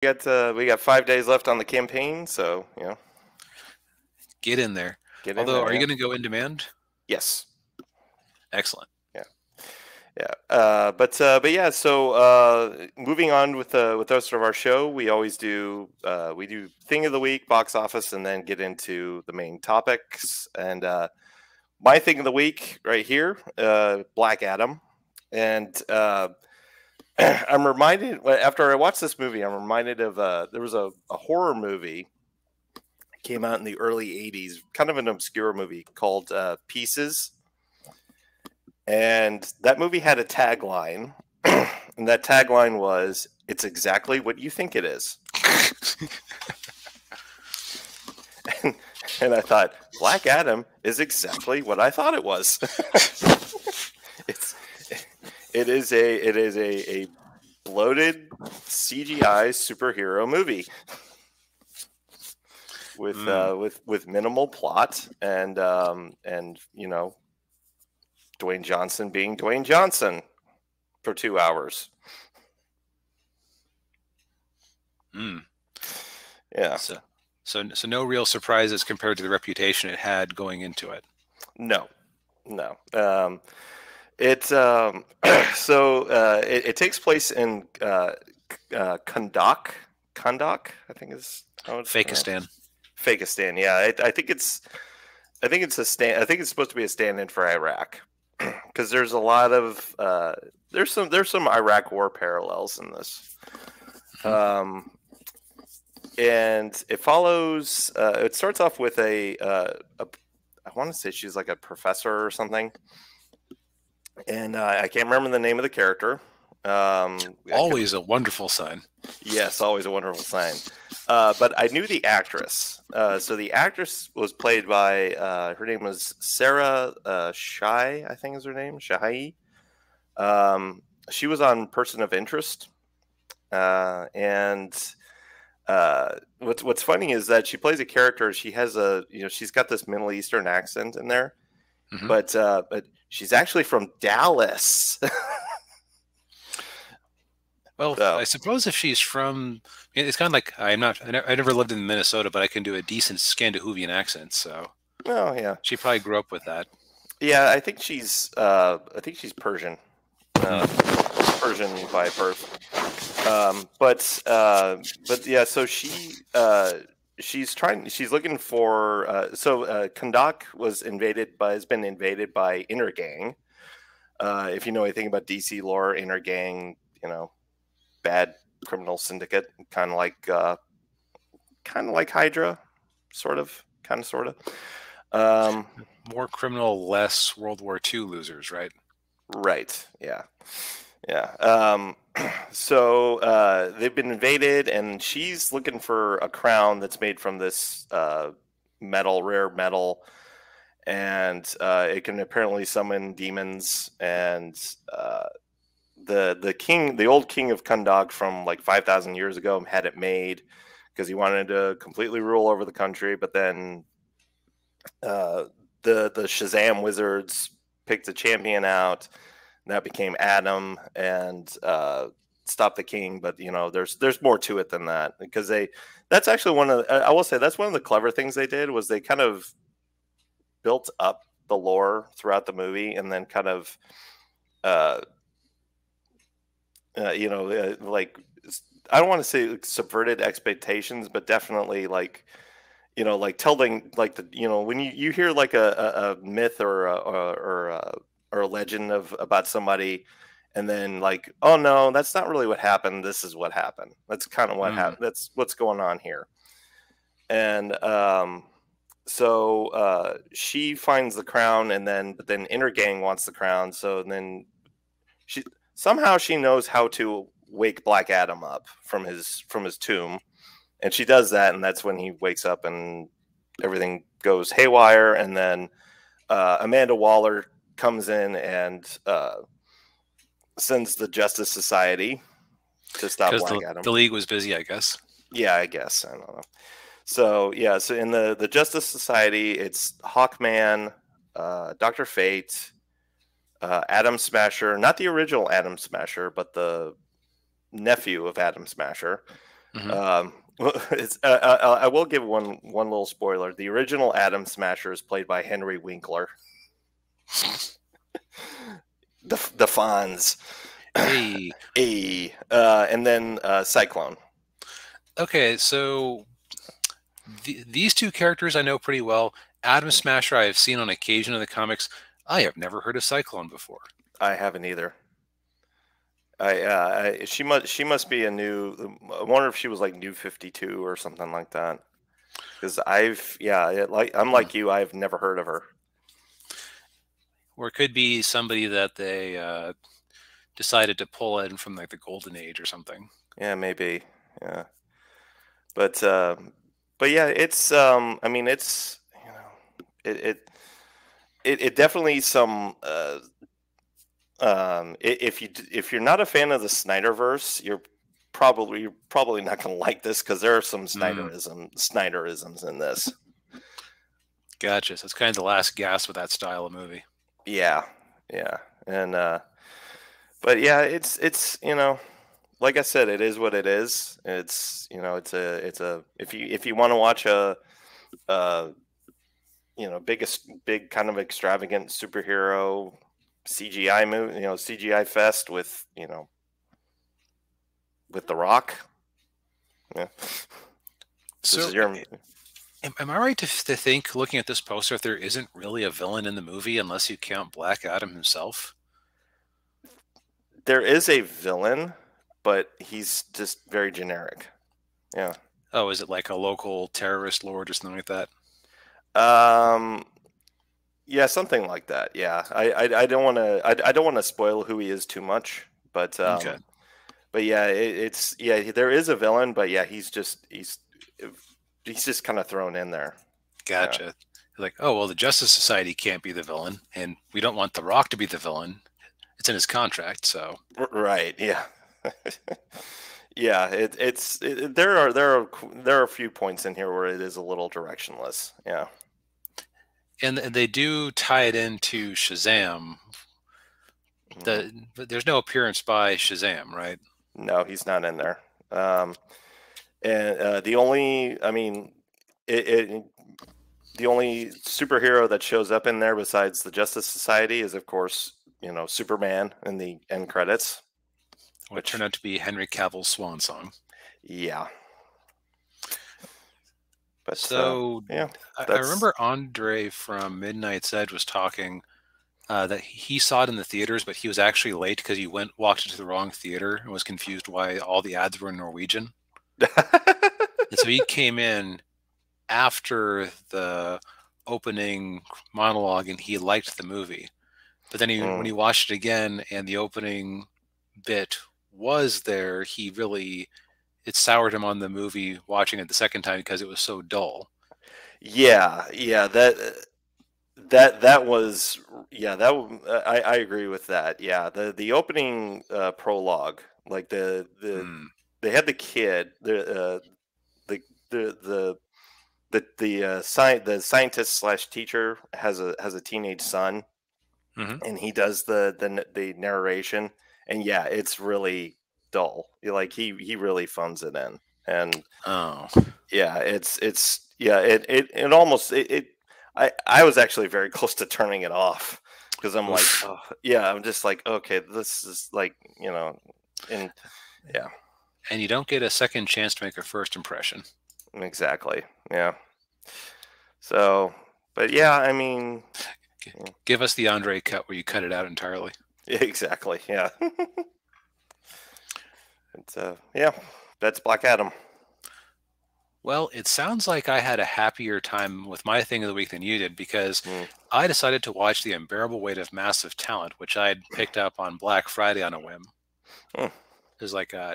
We got 5 days left on the campaign, so Get in there. get in Although, there. are you Yeah. going to go in demand? Yes. Excellent. Yeah. Yeah. But yeah. So moving on with the rest of our show, we always do we do thing of the week, box office, and then get into the main topics. And my thing of the week right here, Black Adam, and I'm reminded after I watched this movie, I'm reminded of there was a horror movie came out in the early 80s, kind of an obscure movie called Pieces. And that movie had a tagline, and that tagline was, "It's exactly what you think it is." and I thought, Black Adam is exactly what I thought it was. It is a bloated CGI superhero movie with minimal plot and Dwayne Johnson being Dwayne Johnson for 2 hours. Yeah. So no real surprises compared to the reputation it had going into it. No. It takes place in Kahndaq, I think is how it's Fakistan. Fakistan. Yeah, I think it's supposed to be a stand-in for Iraq, because there's a lot of there's some Iraq war parallels in this. And it follows. It starts off with I want to say she's like a professor or something, and I can't remember the name of the character. Always a wonderful sign. Yes, always a wonderful sign. But I knew the actress. So the actress was played by her name was Sarah Shai, I think is her name, Shai. She was on Person of Interest, and what's funny is that she plays a character. She has she's got this Middle Eastern accent in there, but she's actually from Dallas. Well, so, I suppose if she's from, it's kind of like I never lived in Minnesota, but I can do a decent Scandinavian accent. So, oh yeah, she probably grew up with that. Yeah, I think she's Persian, Persian by birth. But yeah, so she's looking for Kahndaq has been invaded by Intergang. If you know anything about DC lore, Intergang, bad criminal syndicate, kind of like Hydra, sort of. More criminal, less World War II losers, right? Right. Yeah. So they've been invaded, and she's looking for a crown that's made from this rare metal, and it can apparently summon demons. And the old king of Kahndaq from like 5,000 years ago had it made because he wanted to completely rule over the country, but then the Shazam wizards picked a champion out, and that became Adam, and stopped the king. But there's more to it than that, because that's actually I will say that's one of the clever things they did, was they kind of built up the lore throughout the movie, and then kind of like, I don't want to say subverted expectations, but definitely like telling, like, when you hear like a myth or a legend about somebody, and then like, oh no, that's not really what happened, this is what happened, that's kind of what happened, that's what's going on here. And so she finds the crown, but then Intergang wants the crown, so then she knows how to wake Black Adam up from his tomb. And she does that, and that's when he wakes up and everything goes haywire. And then Amanda Waller comes in and sends the Justice Society to stop Black Adam. The League was busy, I guess. Yeah, I guess. I don't know. So, yeah, so in the Justice Society, it's Hawkman, Dr. Fate, Atom Smasher, not the original Atom Smasher, but the nephew of Atom Smasher, Mm-hmm. I will give one little spoiler. The original Atom Smasher is played by Henry Winkler. the Fonz. Hey. And then Cyclone. Okay, so these two characters I know pretty well. Atom Smasher I have seen on occasion in the comics. I have never heard of Cyclone before. I haven't either. She must be a new. I wonder if she was like New 52 or something like that. Because I'm like you. I've never heard of her. Or it could be somebody that they decided to pull in from like the Golden Age or something. Yeah, maybe. Yeah, but yeah, it's I mean, it's it definitely some if you're not a fan of the Snyderverse, you're probably not going to like this because there are some Snyderisms in this. Gotcha. So it's kind of the last gasp with that style of movie. Yeah, and but yeah, it's like I said, it is what it is. It's it's a if you want to watch a big kind of extravagant superhero CGI movie, CGI fest with with The Rock. Yeah. So, am I right to think, looking at this poster, if there isn't really a villain in the movie unless you count Black Adam himself? There is a villain, but he's just very generic. Yeah. Oh, is it like a local terrorist lord or something like that? Yeah, something like that. Yeah, I don't want to I don't want to spoil who he is too much, but Okay. but yeah, it's there is a villain, but yeah, he's just kind of thrown in there. Gotcha. Yeah. Like, oh well, the Justice Society can't be the villain, and we don't want The Rock to be the villain. It's in his contract, so. Right. Yeah. Yeah. There are a few points in here where it is a little directionless. Yeah. And they do tie it into Shazam. There's no appearance by Shazam, right? No, he's not in there. And the only, I mean, the only superhero that shows up in there besides the Justice Society is, of course, Superman in the end credits. Which turned out to be Henry Cavill's swan song. Yeah. But so yeah, I remember Andre from Midnight's Edge was talking that he saw it in the theaters, but he was actually late because he walked into the wrong theater and was confused why all the ads were in Norwegian. And so he came in after the opening monologue and he liked the movie. But then when he watched it again and the opening bit was there, it soured him on the movie watching it the second time because it was so dull. Yeah, that was I agree with that. Yeah, the opening prologue, like they had the kid, the scientist slash teacher has a teenage son, and he does the narration, and yeah, it's really dull. Like he really phones it in, and yeah, it almost I was actually very close to turning it off because I'm like, oh, yeah, I'm just like, okay, this is like, and yeah. And you don't get a second chance to make a first impression. Exactly. Yeah. So, but yeah, I mean, give us the Andre cut where you cut it out entirely. Exactly. Yeah. It's yeah, that's Black Adam. Well, it sounds like I had a happier time with my thing of the week than you did because I decided to watch The Unbearable Weight of Massive Talent, which I had picked up on Black Friday on a whim. It was like a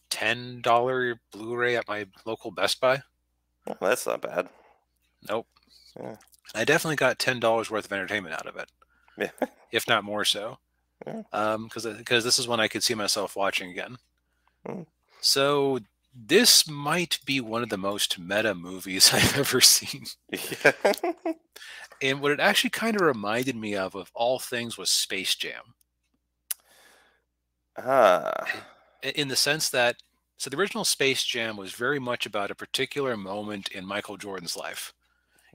$10 Blu-ray at my local Best Buy. Well, that's not bad. Nope. Yeah. I definitely got $10 worth of entertainment out of it. Yeah. If not more so. Yeah. Because this is one I could see myself watching again. So this might be one of the most meta movies I've ever seen. Yeah. And what it actually kind of reminded me of all things, was Space Jam. In the sense that So the original Space Jam was very much about a particular moment in Michael Jordan's life.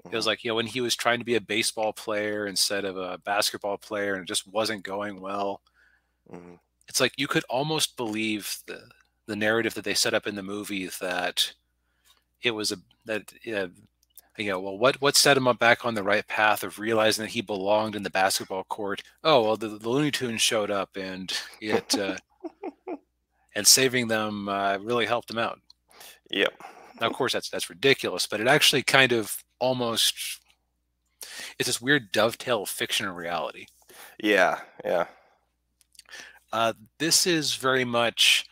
It was Mhm. like, when he was trying to be a baseball player instead of a basketball player and it just wasn't going well. Mhm. It's like you could almost believe the narrative that they set up in the movie that it was a that well, what set him up back on the right path of realizing that he belonged in the basketball court? Oh, well, the Looney Tunes showed up and it and saving them really helped him out. Yep. Now, of course, that's ridiculous, but it actually kind of almost it's this weird dovetail of fiction and reality. Yeah. Yeah. This is very much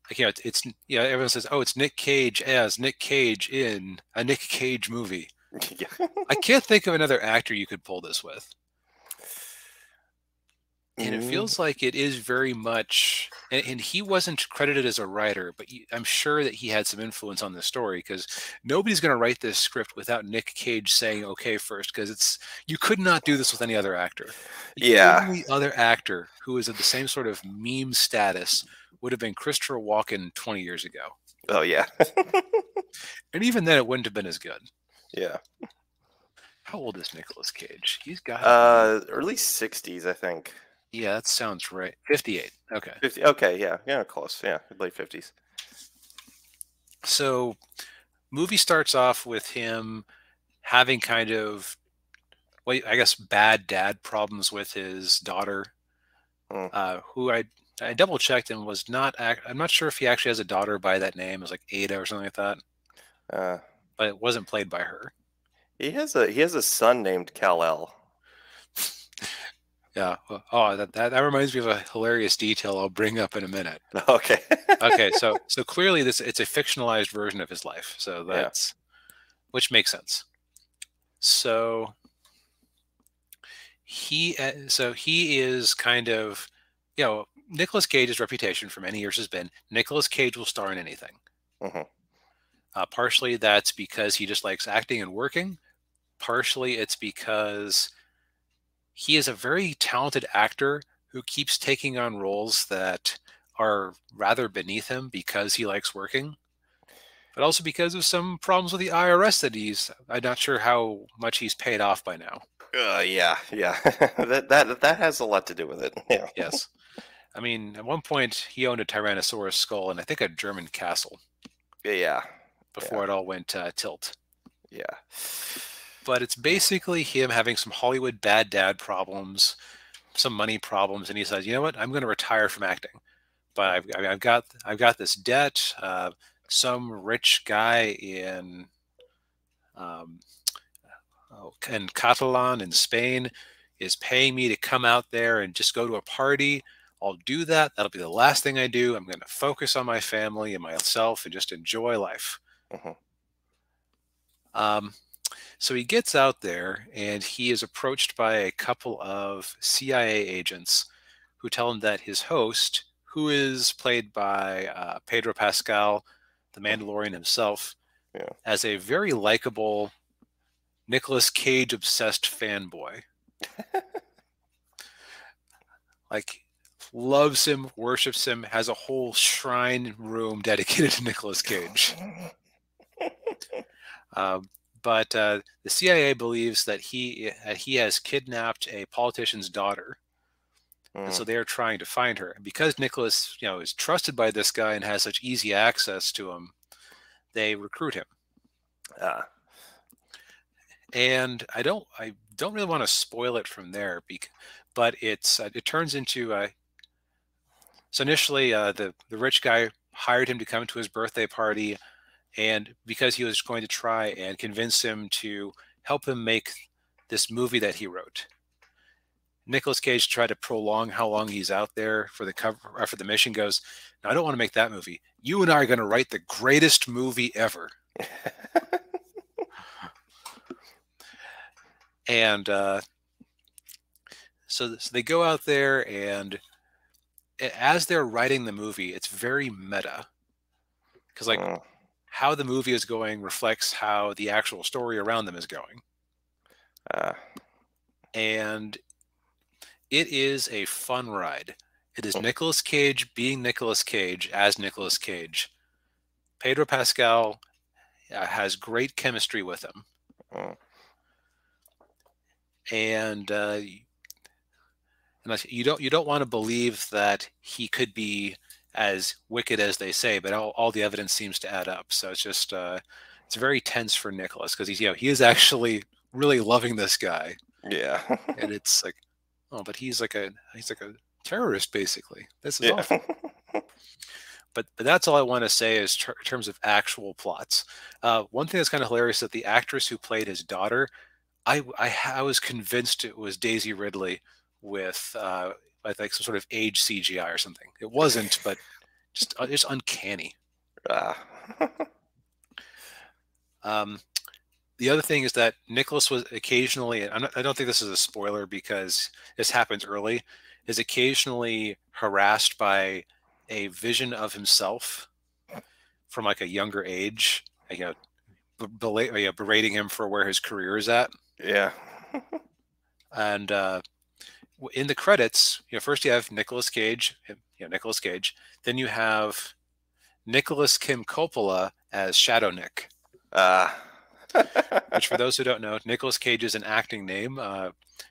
like, everyone says, oh, it's Nick Cage as Nick Cage in a Nick Cage movie. Yeah. I can't think of another actor you could pull this with. And it Mm, feels like it is very much, and he wasn't credited as a writer, but I'm sure that he had some influence on the story because nobody's going to write this script without Nick Cage saying okay first, because you could not do this with any other actor. The yeah. only other actor who is of the same sort of meme status would have been Christopher Walken 20 years ago. Oh yeah. And even then, it wouldn't have been as good. Yeah. How old is Nicolas Cage? He's got to be. Early 60s, I think. Yeah, that sounds right. 58. Okay. 50. Okay, yeah. Yeah, close. Yeah, late 50s. So, movie starts off with him having kind of, well, I guess, bad dad problems with his daughter, Mm. who I double checked and was not. I'm not sure if he actually has a daughter by that name. It was like Ada or something like that, Uh, but it wasn't played by her. he has a son named Kal-El. Yeah. Oh, that reminds me of a hilarious detail I'll bring up in a minute. Okay. Okay, so clearly it's a fictionalized version of his life. So Yeah. which makes sense. So he is kind of, Nicolas Cage's reputation for many years has been Nicolas Cage will star in anything. Mhm. Partially that's because he just likes acting and working. Partially it's because he is a very talented actor who keeps taking on roles that are rather beneath him because he likes working, but also because of some problems with the IRS that I'm not sure how much he's paid off by now. Yeah, yeah. that has a lot to do with it. Yeah. Yes. I mean, at one point he owned a Tyrannosaurus skull and I think a German castle Yeah. before Yeah. it all went tilt. Yeah. But it's basically him having some Hollywood bad dad problems, some money problems, and he says, "You know what? I'm going to retire from acting, but I've got this debt. Some rich guy um, in Catalan in Spain is paying me to come out there and just go to a party. I'll do that. That'll be the last thing I do. I'm going to focus on my family and myself and just enjoy life." Mhm. Um, so he gets out there and he is approached by a couple of CIA agents who tell him that his host, who is played by Pedro Pascal, the Mandalorian himself, Yeah. as a very likable Nicolas Cage obsessed fanboy. Like, loves him, worships him, has a whole shrine room dedicated to Nicolas Cage. Um, but the CIA believes that he has kidnapped a politician's daughter, and so Mm. they are trying to find her. And because Nicholas, is trusted by this guy and has such easy access to him, they recruit him. Ah. And I don't really want to spoil it from there, but it turns into so initially the rich guy hired him to come to his birthday party, and because he was going to try and convince him to help him make this movie that he wrote. Nicolas Cage tried to prolong how long he's out there for the cover for the mission. Goes, "No, I don't want to make that movie. You and I are going to write the greatest movie ever." And so they go out there, and as they're writing the movie, it's very meta because like Mm. how the movie is going reflects how the actual story around them is going, Ah. and it is a fun ride. It is Mm. Nicolas Cage being Nicolas Cage as Nicolas Cage. Pedro Pascal has great chemistry with him, Mm. and you don't want to believe that he could be as wicked as they say, but all the evidence seems to add up. So it's just it's very tense for Nicholas because he is actually really loving this guy, Yeah. and it's like, oh, but he's like a terrorist basically. This is Yeah. awful. But that's all I want to say is in terms of actual plots. One thing that's kind of hilarious is that the actress who played his daughter, I was convinced it was Daisy Ridley with I think some sort of age CGI or something. It wasn't, but just uncanny. Ah. The other thing is that Nicholas was occasionally, I don't think this is a spoiler because this happens early, is occasionally harassed by a vision of himself from like a younger age, berating him for where his career is at. Yeah. And in the credits, first you have Nicolas Cage, Nicolas Cage. Then you have Nicholas Kim Coppola as Shadow Nick. Which, for those who don't know, Nicolas Cage is an acting name,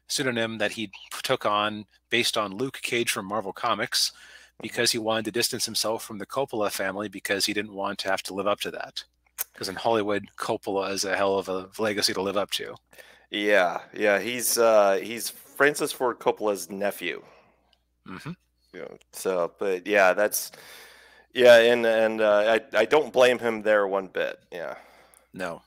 pseudonym that he took on based on Luke Cage from Marvel Comics, because he wanted to distance himself from the Coppola family because he didn't want to have to live up to that. Because in Hollywood, Coppola is a hell of a legacy to live up to. Yeah. He's Francis Ford Coppola's nephew. Mm-hmm. So, but yeah, and I don't blame him there one bit. Yeah. No.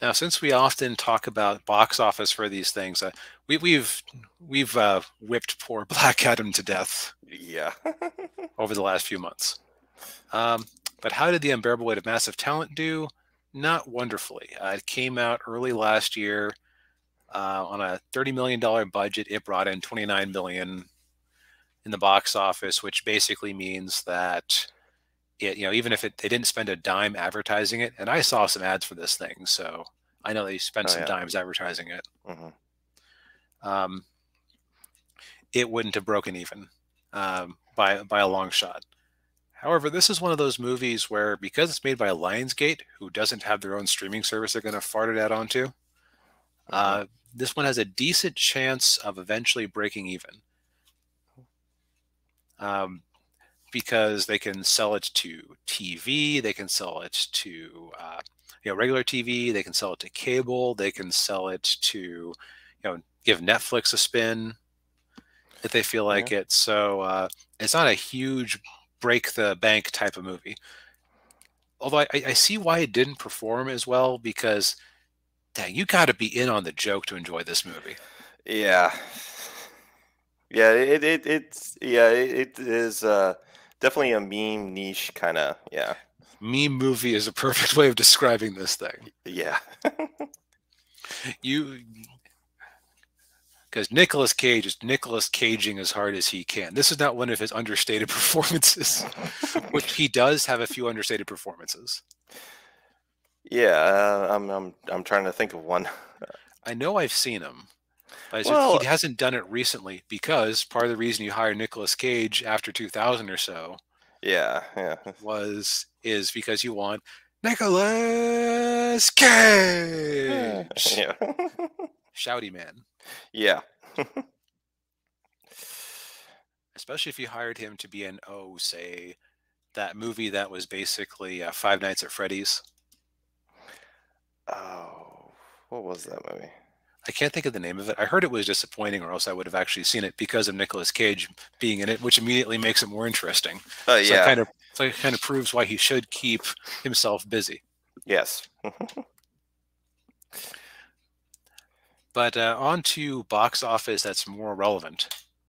Now, since we often talk about box office for these things, we've whipped poor Black Adam to death. Yeah. Over the last few months. But how did The Unbearable Weight of Massive Talent do? Not wonderfully. It came out early last year on a $30 million budget. It brought in $29 million in the box office, which basically means that even if they didn't spend a dime advertising it, and I saw some ads for this thing, so I know they spent some dimes advertising it. Mm-hmm. It wouldn't have broken even by a long shot. However, this is one of those movies where, because it's made by Lionsgate, who doesn't have their own streaming service they're going to fart it out onto, this one has a decent chance of eventually breaking even. Because they can sell it to TV, they can sell it to regular TV, they can sell it to cable, they can sell it to give Netflix a spin if they feel like it. So it's not a huge break the bank type of movie. Although I see why it didn't perform as well, because dang, you got to be in on the joke to enjoy this movie. Yeah. It is definitely a meme niche kind of, Meme movie is a perfect way of describing this thing. Yeah. Because Nicolas Cage is Nicolas Caging as hard as he can. This is not one of his understated performances, which he does have a few understated performances. Yeah, I'm trying to think of one. I know I've seen him. But Well, he hasn't done it recently because part of the reason you hire Nicolas Cage after 2000 or so is because you want Nicolas Cage. Yeah. Shouty man. Yeah. Especially if you hired him to be in, say, that movie that was basically Five Nights at Freddy's. Oh, what was that movie? I can't think of the name of it. I heard it was disappointing, or else I would have actually seen it because of Nicolas Cage being in it, which immediately makes it more interesting. So it kind of proves why he should keep himself busy. Yes. But on to box office that's more relevant.